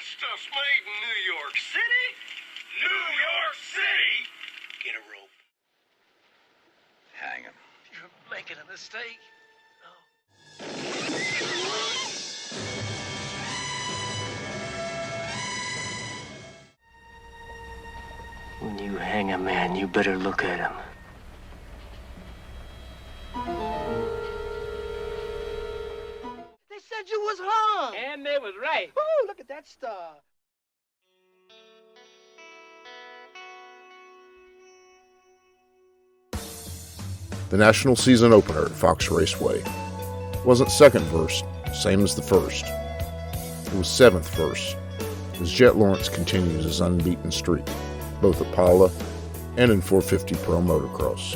stuff's made in New York City. New York City? Get a rope. Hang him. You're making a mistake. When you hang a man, you better look at him. They said you was hung. And they was right. Ooh, look at that star. The national season opener at Fox Raceway wasn't second verse, same as the first. It was seventh verse, as Jet Lawrence continues his unbeaten streak, both at Paula and in 450 Pro Motocross.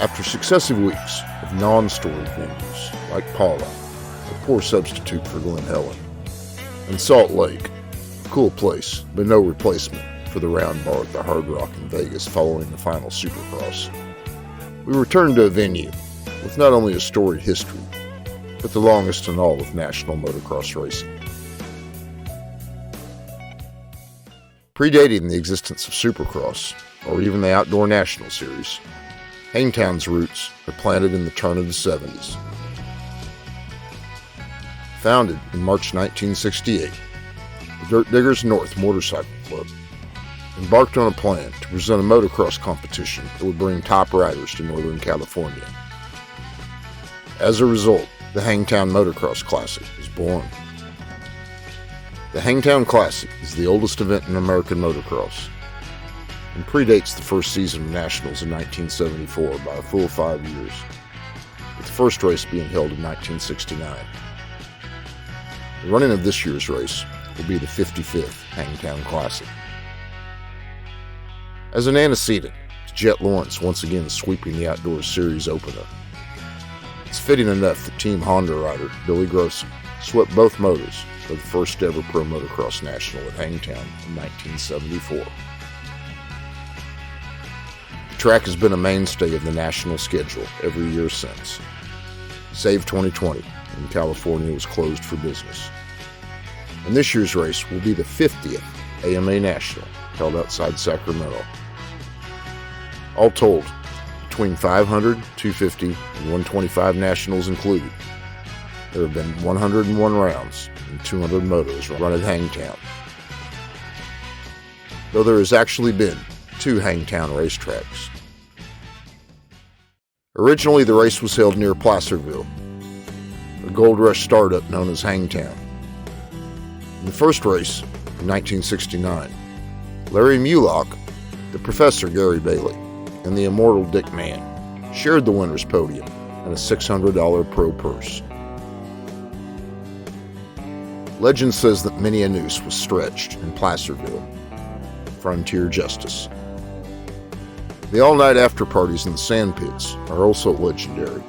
After successive weeks of non-storied venues like Paula, a poor substitute for Glen Helen, and Salt Lake, a cool place but no replacement for the round bar at the Hard Rock in Vegas following the final Supercross, we returned to a venue with not only a storied history, but the longest in all of national motocross racing. Predating the existence of Supercross, or even the Outdoor National Series, Hangtown's roots are planted in the turn of the 70s. Founded in March 1968, the Dirt Diggers North Motorcycle Club embarked on a plan to present a motocross competition that would bring top riders to Northern California. As a result, the Hangtown Motocross Classic was born. The Hangtown Classic is the oldest event in American motocross and predates the first season of Nationals in 1974 by a full 5 years, with the first race being held in 1969. The running of this year's race will be the 55th Hangtown Classic. As an antecedent to Jet Lawrence once again sweeping the Outdoor Series opener, it's fitting enough that Team Honda rider Billy Grosson swept both motors for the first ever Pro Motocross National at Hangtown in 1974. The track has been a mainstay of the national schedule every year since, save 2020, when California was closed for business. And this year's race will be the 50th AMA National, held outside Sacramento. All told, between 500, 250, and 125 nationals included, there have been 101 rounds and 200 motos run at Hangtown. Though there has actually been 2 Hangtown racetracks. Originally, the race was held near Placerville, a gold rush startup known as Hangtown. In the first race, in 1969, Larry Mulock, the Professor Gary Bailey, and the immortal Dick Mann shared the winner's podium and a $600 pro purse. Legend says that many a noose was stretched in Placerville. Frontier justice. The all-night after-parties in the sand pits are also legendary,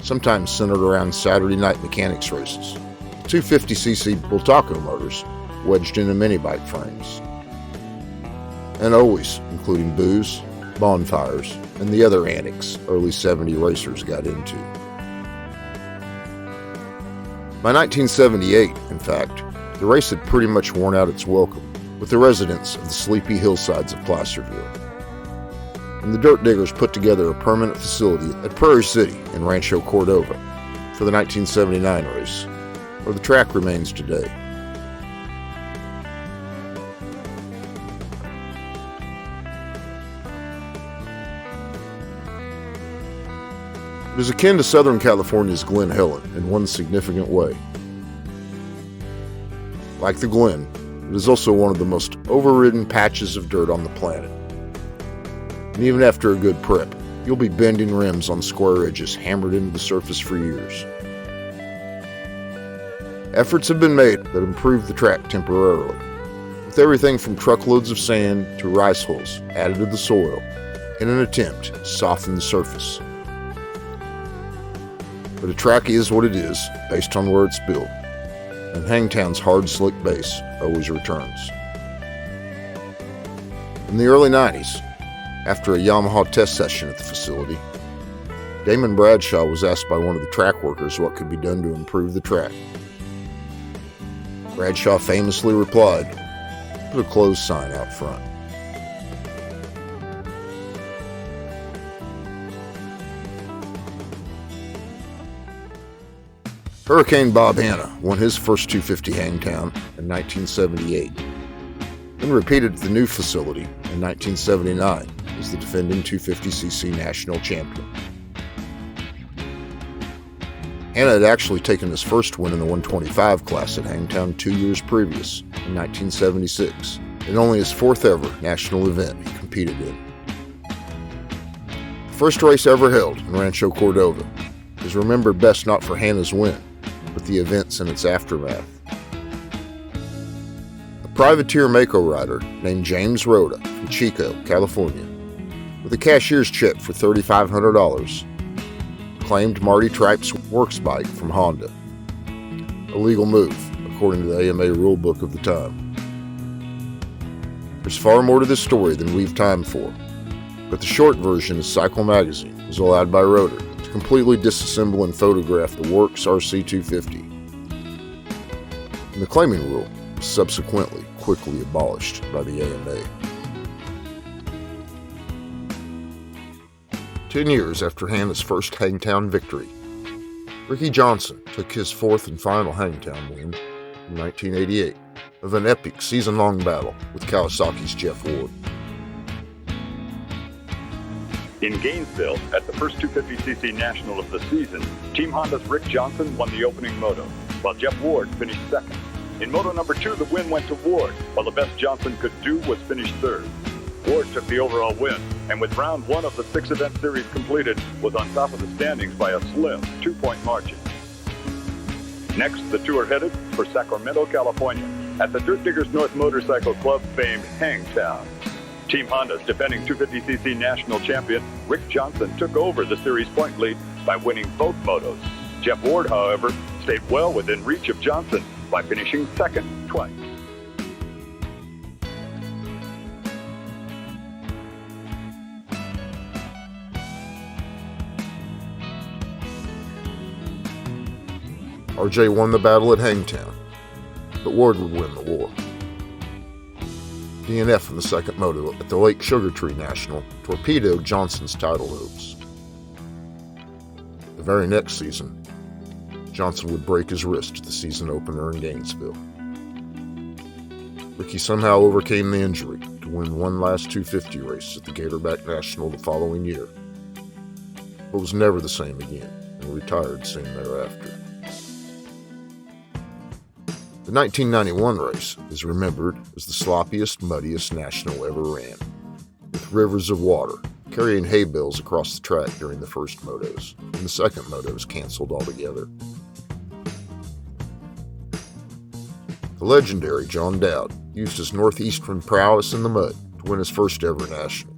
sometimes centered around Saturday night mechanics races, 250cc Bultaco motors wedged into mini-bike frames, and always including booze, bonfires, and the other antics early 70 racers got into. By 1978, in fact, the race had pretty much worn out its welcome with the residents of the sleepy hillsides of Placerville. And the Dirt Diggers put together a permanent facility at Prairie City in Rancho Cordova for the 1979 race, where the track remains today. It is akin to Southern California's Glen Helen in one significant way. Like the Glen, it is also one of the most overridden patches of dirt on the planet. And even after a good prep, you'll be bending rims on square edges hammered into the surface for years. Efforts have been made that improve the track temporarily, with everything from truckloads of sand to rice hulls added to the soil in an attempt to soften the surface. But a track is what it is, based on where it's built, and Hangtown's hard, slick base always returns. In the early 90s, after a Yamaha test session at the facility, Damon Bradshaw was asked by one of the track workers what could be done to improve the track. Bradshaw famously replied, "Put a closed sign out front." Hurricane Bob Hanna won his first 250 Hangtown in 1978, then repeated at the new facility in 1979 as the defending 250cc national champion. Hanna had actually taken his first win in the 125 class at Hangtown 2 years previous, in 1976, and only his fourth ever national event he competed in. The first race ever held in Rancho Cordova is remembered best not for Hanna's win, but the events in its aftermath. A privateer Mako rider named James Rhoda from Chico, California, with a cashier's check for $3,500, claimed Marty Tripe's works bike from Honda. A legal move, according to the AMA rulebook of the time. There's far more to this story than we've time for, but the short version is Cycle Magazine was allowed by Rhoda to completely disassemble and photograph the Works RC250. And the claiming rule was subsequently quickly abolished by the AMA. 10 years after Hanna's first Hangtown victory, Ricky Johnson took his fourth and final Hangtown win in 1988 of an epic season-long battle with Kawasaki's Jeff Ward. In Gainesville, at the first 250cc National of the season, Team Honda's Rick Johnson won the opening moto, while Jeff Ward finished second. In moto number 2, the win went to Ward, while the best Johnson could do was finish third. Ward took the overall win, and with round 1 of the 6-event series completed, was on top of the standings by a slim 2-point margin. Next, the two are headed for Sacramento, California, at the Dirt Diggers North Motorcycle Club famed Hangtown. Team Honda's defending 250cc national champion, Rick Johnson, took over the series point lead by winning both motos. Jeff Ward, however, stayed well within reach of Johnson by finishing second twice. RJ won the battle at Hangtown, but Ward would win the war. DNF in the second moto at the Lake Sugar Tree National torpedoed Johnson's title hopes. The very next season, Johnson would break his wrist at the season opener in Gainesville. Ricky somehow overcame the injury to win one last 250 race at the Gatorback National the following year, but was never the same again and retired soon thereafter. The 1991 race is remembered as the sloppiest, muddiest national ever ran, with rivers of water carrying hay bales across the track during the first motos, and the second motos canceled altogether. The legendary John Dowd used his northeastern prowess in the mud to win his first ever national.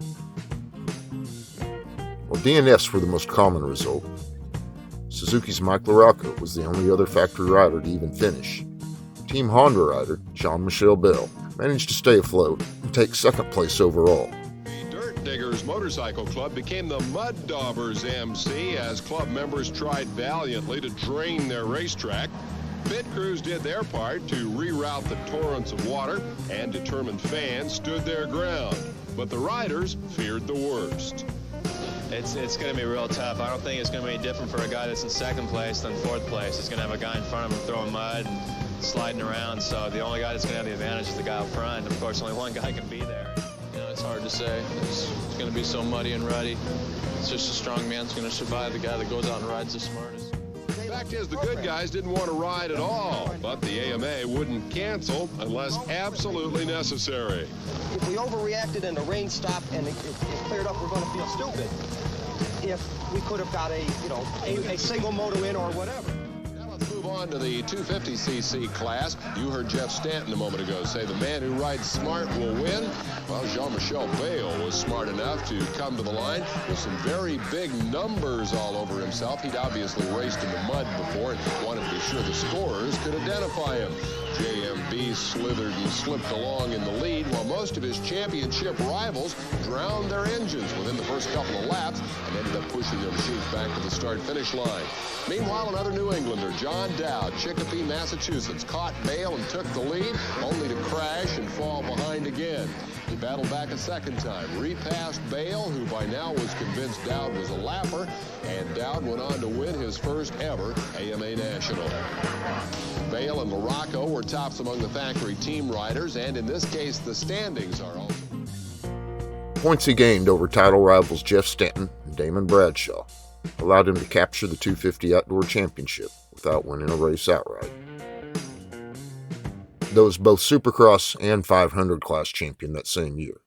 While DNFs were the most common result, Suzuki's Mike LaRocco was the only other factory rider to even finish. Team Honda rider Jean-Michel Bayle managed to stay afloat and take second place overall. The Dirt Diggers Motorcycle Club became the Mud Daubers MC as club members tried valiantly to drain their racetrack. Pit crews did their part to reroute the torrents of water, and determined fans stood their ground. But the riders feared the worst. It's going to be real tough. I don't think it's going to be any different for a guy that's in second place than fourth place. He's going to have a guy in front of him throwing mud and sliding around, so the only guy that's going to have the advantage is the guy up front. Of course, only one guy can be there. You know, it's hard to say. It's going to be so muddy and ruddy. It's just a strong man's going to survive, the guy that goes out and rides the smartest. The fact is, the good guys didn't want to ride at all, but the AMA wouldn't cancel unless absolutely necessary. If we overreacted and the rain stopped and it cleared up, we're going to feel stupid. If we could have got a single moto in or whatever. Let's move on to the 250cc class. You heard Jeff Stanton a moment ago say the man who rides smart will win. Well, Jean-Michel Bayle was smart enough to come to the line with some very big numbers all over himself. He'd obviously raced in the mud before and wanted to be sure the scorers could identify him. JMB slithered and slipped along in the lead, while most of his championship rivals drowned their engines within the first couple of laps and ended up pushing their machines back to the start-finish line. Meanwhile, another New Englander, John Dowd, Chicopee, Massachusetts, caught Bayle and took the lead, only to crash and fall behind again. He battled back a second time, repassed Bayle, who by now was convinced Dowd was a lapper, and Dowd went on to win his first ever AMA National. Bayle and LaRocco were tops among the factory team riders, and in this case, the standings are also. Points he gained over title rivals Jeff Stanton and Damon Bradshaw allowed him to capture the 250 Outdoor Championship without winning a race outright. Though as both Supercross and 500 class champion that same year,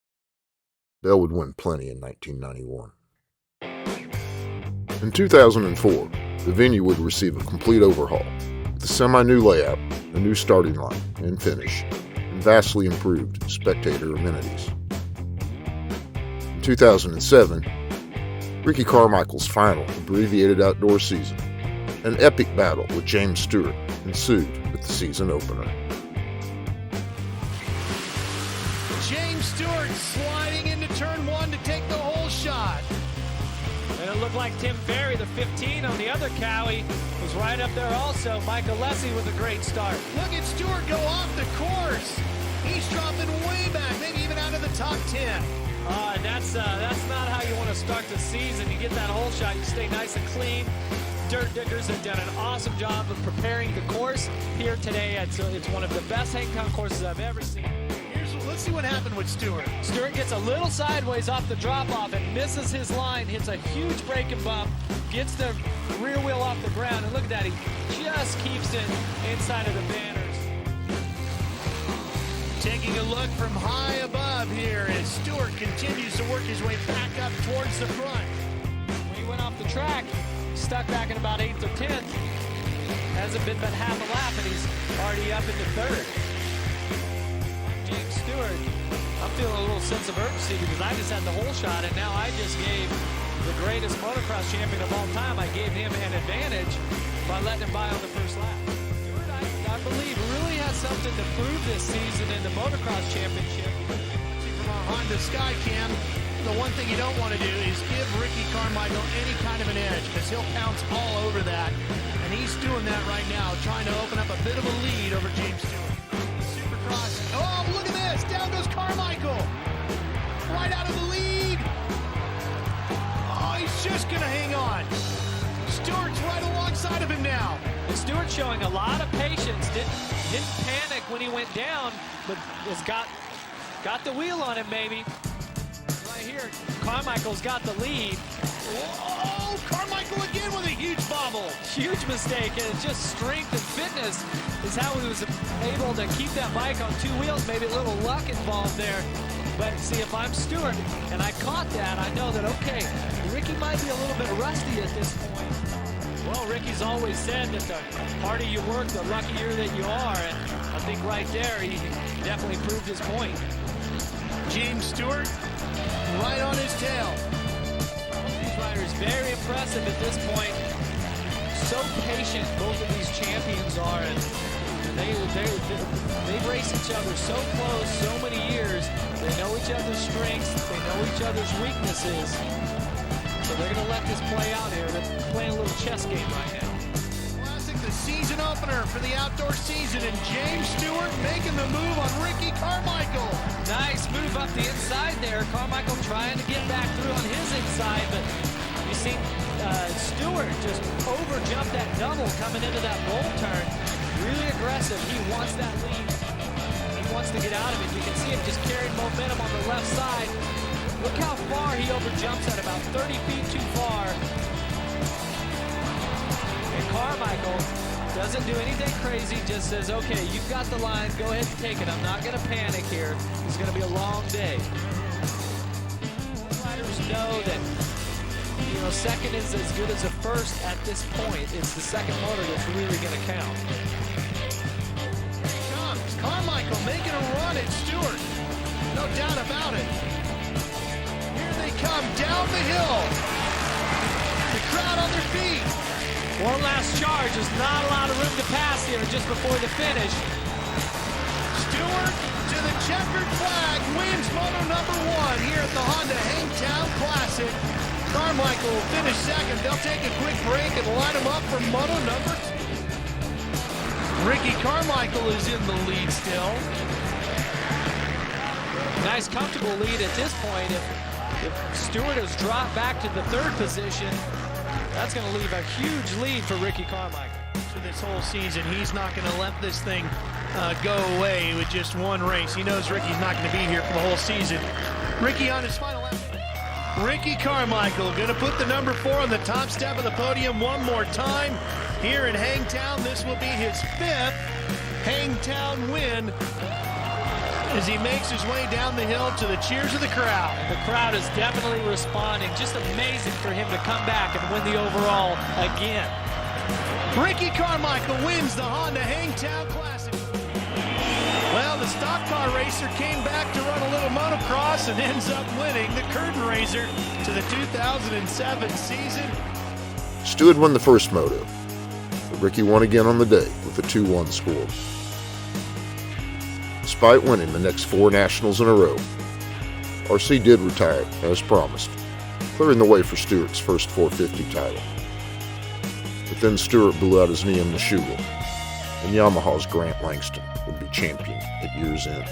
Bayle would win plenty in 1991. In 2004, the venue would receive a complete overhaul, with a semi-new layout, a new starting line and finish, and vastly improved spectator amenities. In 2007, Ricky Carmichael's final abbreviated outdoor season, an epic battle with James Stewart, ensued with the season opener. James Stewart sliding into turn one to take the whole shot. And it looked like Tim Ferry, the 15 on the other Cowie, was right up there also. Michael Lessie with a great start. Look at Stewart go off the course. He's dropping way back, maybe even out of the top 10. And that's not how you want to start the season. You get that whole shot, you stay nice and clean. Dirt Diggers have done an awesome job of preparing the course here today. It's one of the best Hangtown courses I've ever seen. Let's see what happened with Stewart. Stewart gets a little sideways off the drop-off and misses his line, hits a huge break and bump, gets the rear wheel off the ground, and look at that, he just keeps it inside of the banners. Taking a look from high above here as Stewart continues to work his way back up towards the front. When he went off the track, stuck back in about 8th or 10th. Hasn't been but half a lap, and he's already up into 3rd. James Stewart, I'm feeling a little sense of urgency because I just had the whole shot, and now I just gave the greatest motocross champion of all time, I gave him an advantage by letting him by on the first lap. Stewart, I believe, really has something to prove this season in the motocross championship. From our Honda Skycam, the one thing you don't want to do is give Ricky Carmichael any kind of an edge because he'll pounce all over that, and he's doing that right now, trying to open up a bit of a lead over James Stewart. Oh, look at this. Down goes Carmichael. Right out of the lead. Oh, he's just going to hang on. Stewart's right alongside of him now. And Stewart's showing a lot of patience. Didn't panic when he went down, but has got the wheel on him, maybe. Right here, Carmichael's got the lead. Oh, Carmichael again with a huge bobble. Huge mistake, and it's just strength and fitness is how he was able to keep that bike on 2 wheels. Maybe a little luck involved there. But see, if I'm Stewart and I caught that, I know that, okay, Ricky might be a little bit rusty at this point. Well, Ricky's always said that the harder you work, the luckier that you are. And I think right there, he definitely proved his point. James Stewart, right on his tail. These riders very impressive at this point. So patient both of these champions are, and they race each other so close, so many years. They know each other's strengths, they know each other's weaknesses. So they're going to let this play out here. They're playing a little chess game right now. Classic, the season opener for the outdoor season, and James Stewart making the move on Ricky Carmichael. Nice move up the inside there. Carmichael trying to get back through on his inside, but you see Stewart just over-jumped that double coming into that roll turn. Really aggressive. He wants that lead. He wants to get out of it. You can see him just carrying momentum on the left side. Look how far he over-jumps at, about 30 feet too far. And Carmichael doesn't do anything crazy, just says, okay, you've got the line, go ahead and take it. I'm not going to panic here. It's going to be a long day. Riders know that, you know, second is as good as a first at this point. It's the second motor that's really going to count. Carmichael making a run at Stewart. No doubt about it. Here they come down the hill. The crowd on their feet. One last charge. There's not a lot of room to pass here just before the finish. Stewart to the checkered flag, wins moto number 1 here at the Honda Hangtown Classic. Carmichael will finish second. They'll take a quick break and line him up for moto number 2. Ricky Carmichael is in the lead still. Nice comfortable lead at this point. If Stewart has dropped back to the 3rd position, that's going to leave a huge lead for Ricky Carmichael. For this whole season, he's not going to let this thing go away with just one race. He knows Ricky's not going to be here for the whole season. Ricky on his final lap. Ricky Carmichael going to put the number 4 on the top step of the podium one more time here in Hangtown. This will be his 5th Hangtown win as he makes his way down the hill to the cheers of the crowd. The crowd is definitely responding. Just amazing for him to come back and win the overall again. Ricky Carmichael wins the Honda Hangtown Classic. Well, the stock car racer came back to run a little motocross and ends up winning the curtain raiser to the 2007 season. Stewart won the first moto, but Ricky won again on the day with a 2-1 score. Despite winning the next 4 nationals in a row, RC did retire as promised, clearing the way for Stewart's first 450 title. But then Stewart blew out his knee in the Meshuggah, and Yamaha's Grant Langston would be champion at year's end.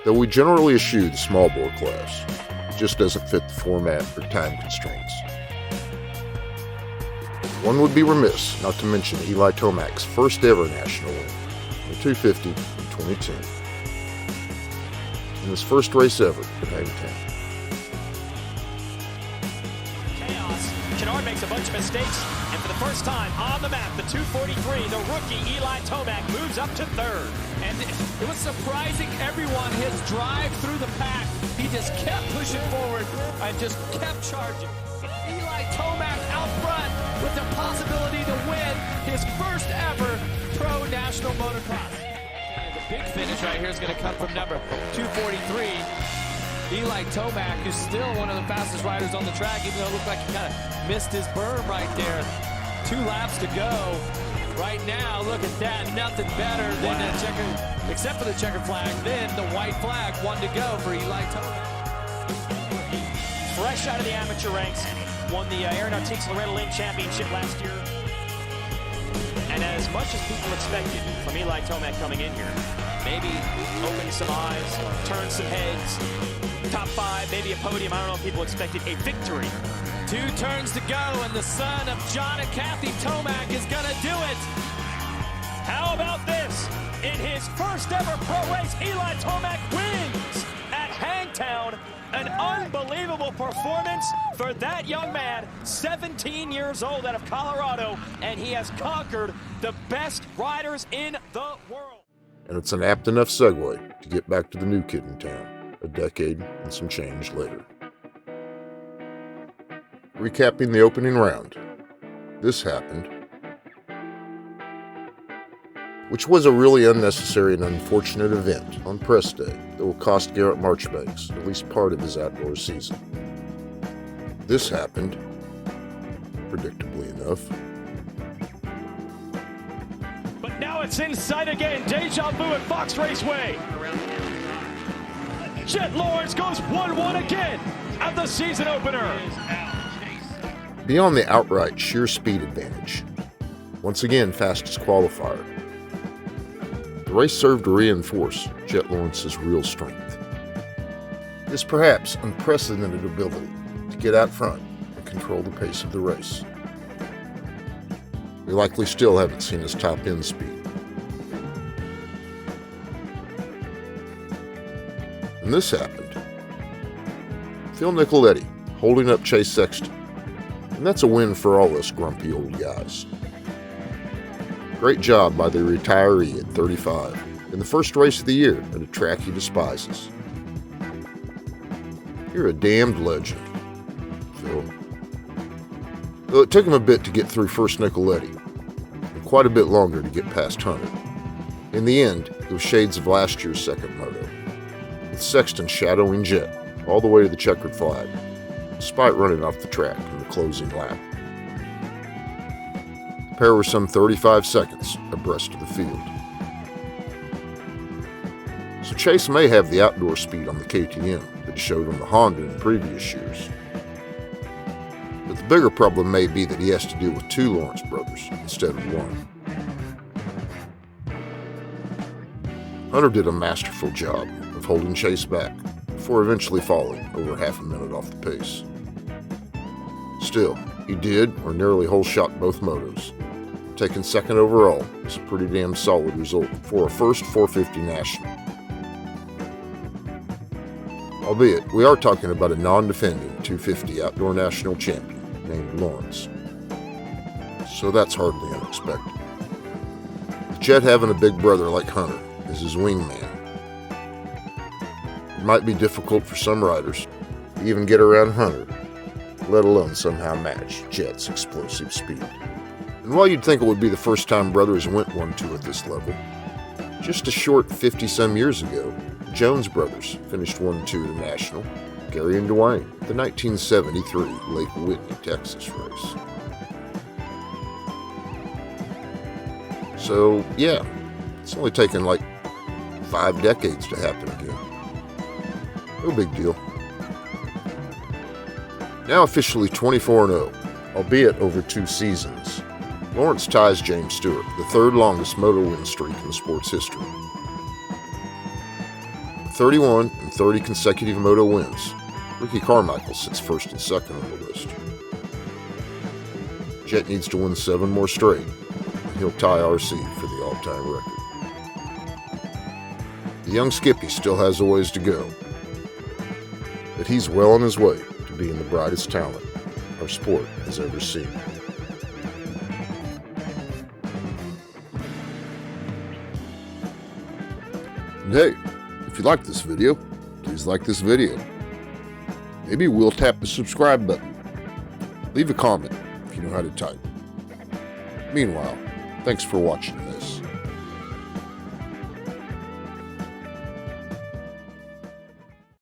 Though we generally eschew the small bore class, it just doesn't fit the format or time constraints. One would be remiss not to mention Eli Tomac's first ever national win, the 250 in 2010, in his first race ever at Hangtown. Chaos. Kennard makes a bunch of mistakes, and for the first time on the map, the 243, the rookie Eli Tomac moves up to 3rd. And it was surprising everyone, his drive through the pack. He just kept pushing forward and just kept charging. Eli Tomac out front with the possibility to win his first ever pro national motocross. And the big finish right here is going to come from number 243. Eli Tomac, who's still one of the fastest riders on the track, even though it looked like he kind of missed his berm right there. 2 laps to go. Right now, look at that. Nothing better than the checker, except for the checker flag. Then the white flag, 1 to go for Eli Tomac. Fresh out of the amateur ranks, won the Aeronautiques Loretta Lynn Championship last year. And as much as people expected from Eli Tomac coming in here, maybe open some eyes, turn some heads, top 5, maybe a podium. I don't know if people expected a victory. 2 turns to go, and the son of John and Kathy Tomac is going to do it. How about this? In his first ever pro race, Eli Tomac wins at Hangtown. An unbelievable performance for that young man, 17 years old, out of Colorado, and he has conquered the best riders in the world. And it's an apt enough segue to get back to the new kid in town, a decade and some change later. Recapping the opening round, this happened, which was a really unnecessary and unfortunate event on press day that will cost Garrett Marchbanks at least part of his outdoor season. This happened, predictably enough. But now it's inside again, deja vu at Fox Raceway. Jet Lawrence goes 1-1 again at the season opener. Beyond the outright sheer speed advantage, once again fastest qualifier, the race served to reinforce Jet Lawrence's real strength. His perhaps unprecedented ability to get out front and control the pace of the race. We likely still haven't seen his top end speed. And this happened. Phil Nicoletti holding up Chase Sexton. And that's a win for all us grumpy old guys. Great job by the retiree at 35 in the first race of the year at a track he despises. You're a damned legend, Phil. Though it took him a bit to get through first Nicoletti, and quite a bit longer to get past Hunter, In the end, it was shades of last year's second moto, with Sexton shadowing Jet all the way to the checkered flag, despite running off the track in the closing lap. The pair were some 35 seconds abreast of the field. So Chase may have the outdoor speed on the KTM that showed on the Honda in previous years. But the bigger problem may be that he has to deal with two Lawrence brothers instead of one. Hunter did a masterful job of holding Chase back before eventually falling over half a minute off the pace. Still, he did or nearly hole shot both motos. Taking second overall is a pretty damn solid result for a first 450 National. Albeit, we are talking about a non-defending 250 Outdoor National champion named Lawrence. So that's hardly unexpected. With Jet having a big brother like Hunter as his wingman, it might be difficult for some riders to even get around Hunter, let alone somehow match Jet's explosive speed. And while you'd think it would be the first time brothers went 1-2 at this level, just a short 50-some years ago, Jones brothers finished 1-2 at the National, Gary and Dwayne, the 1973 Lake Whitney, Texas race. So, yeah, it's only taken like 5 decades to happen again. No big deal. Now officially 24-0, albeit over 2 seasons, Lawrence ties James Stewart, the third longest moto win streak in the sport's history. With 31 and 30 consecutive moto wins, Ricky Carmichael sits first and second on the list. Jet needs to win 7 more straight, and he'll tie RC for the all-time record. The young Skippy still has a ways to go, but he's well on his way to being the brightest talent our sport has ever seen. And hey, if you like this video, please like this video. Maybe we'll tap the subscribe button. Leave a comment if you know how to type. Meanwhile, thanks for watching this.